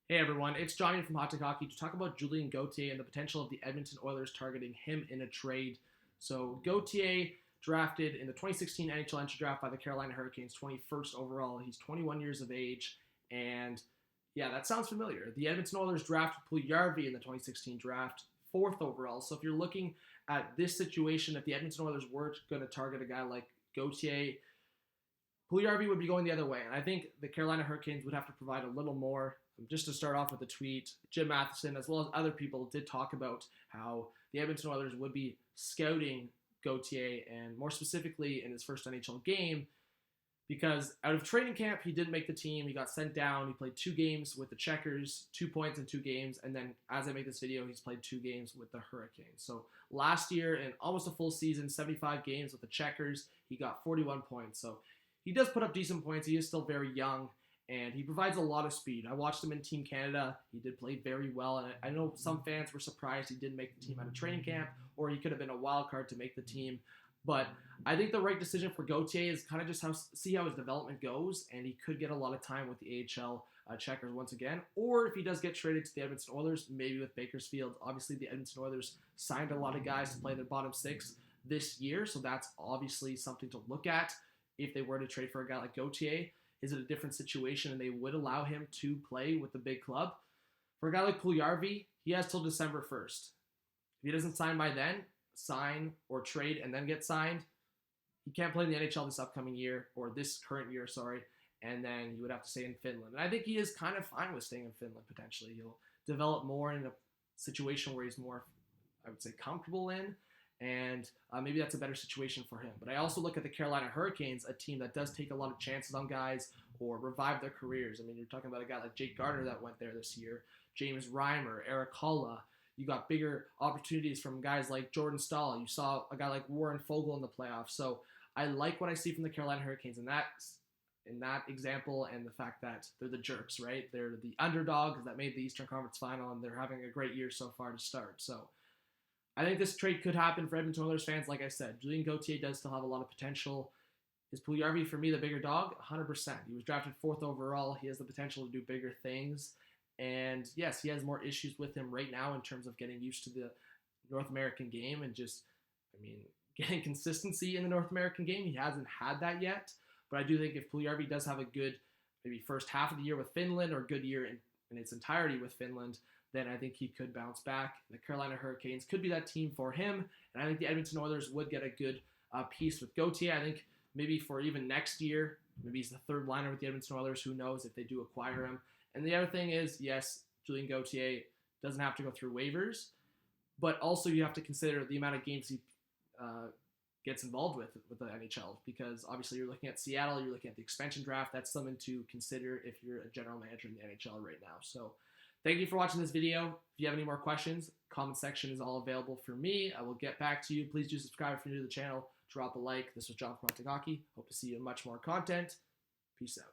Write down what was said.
Hey everyone, it's Johnny from Hot Take Hockey to talk about Julien Gauthier and the potential of the Edmonton Oilers targeting him in a trade. So Gauthier drafted in the 2016 NHL entry draft by the Carolina Hurricanes, 21st overall. He's 21 years of age, and yeah, that sounds familiar. The Edmonton Oilers drafted Puljujarvi in the 2016 draft, 4th overall. So if you're looking at this situation, if the Edmonton Oilers were going to target a guy like Gauthier, Puljujarvi would be going the other way, and I think the Carolina Hurricanes would have to provide a little more. Just to start off with the tweet, Jim Matheson, as well as other people, did talk about how the Edmonton Oilers would be scouting Gauthier, and more specifically in his first NHL game, because out of training camp, he didn't make the team. He got sent down. He played 2 games with the Checkers, 2 points in 2 games, and then as I make this video, he's played 2 games with the Hurricanes. So last year, in almost a full season, 75 games with the Checkers, he got 41 points. So he does put up decent points. He is still very young, and he provides a lot of speed. I watched him in Team Canada. He did play very well, and I know some fans were surprised he didn't make the team out of training camp, or he could have been a wild card to make the team. But I think the right decision for Gauthier is kind of just see how his development goes, and he could get a lot of time with the AHL Checkers once again. Or if he does get traded to the Edmonton Oilers, maybe with Bakersfield. Obviously, the Edmonton Oilers signed a lot of guys to play their bottom 6 this year, so that's obviously something to look at if they were to trade for a guy like Gauthier. Is it a different situation and they would allow him to play with the big club? For a guy like Puljujarvi, he has till December 1st. If he doesn't sign by then, sign or trade and then get signed, he can't play in the NHL this upcoming year, or this current year, sorry, and then he would have to stay in Finland. And I think he is kind of fine with staying in Finland potentially. He'll develop more in a situation where he's more, I would say, comfortable in, and maybe that's a better situation for him. But I also look at the Carolina Hurricanes, a team that does take a lot of chances on guys or revive their careers. I mean, you're talking about a guy like Jake Gardner that went there this year, James Reimer, Eric Holla. You got bigger opportunities from guys like Jordan Stahl. You saw a guy like Warren Fogle in the playoffs. So I like what I see from the Carolina Hurricanes in that example, and the fact that they're the jerks, right? They're the underdogs that made the Eastern Conference Final, and they're having a great year so far to start. So I think this trade could happen for Edmonton Oilers fans. Like I said, Julien Gauthier does still have a lot of potential. Is Puljujarvi, for me, the bigger dog? 100%. He was drafted 4th overall. He has the potential to do bigger things. And yes, he has more issues with him right now in terms of getting used to the North American game and just, getting consistency in the North American game. He hasn't had that yet. But I do think if Puljujarvi does have a good, maybe first half of the year with Finland, or a good year in its entirety with Finland, then I think he could bounce back. The Carolina Hurricanes could be that team for him, and I think the Edmonton Oilers would get a good piece with Gauthier. I think maybe for even next year, maybe he's the 3rd liner with the Edmonton Oilers. Who knows if they do acquire him. And the other thing is, yes, Julien Gauthier doesn't have to go through waivers, but also you have to consider the amount of games he gets involved with the NHL, because obviously you're looking at Seattle, you're looking at the expansion draft. That's something to consider if you're a general manager in the NHL right now. So thank you for watching this video. If you have any more questions, comment section is all available for me. I will get back to you. Please do subscribe if you're new to the channel. Drop a like. This was John from Hot Take Hockey. Hope to see you in much more content. Peace out.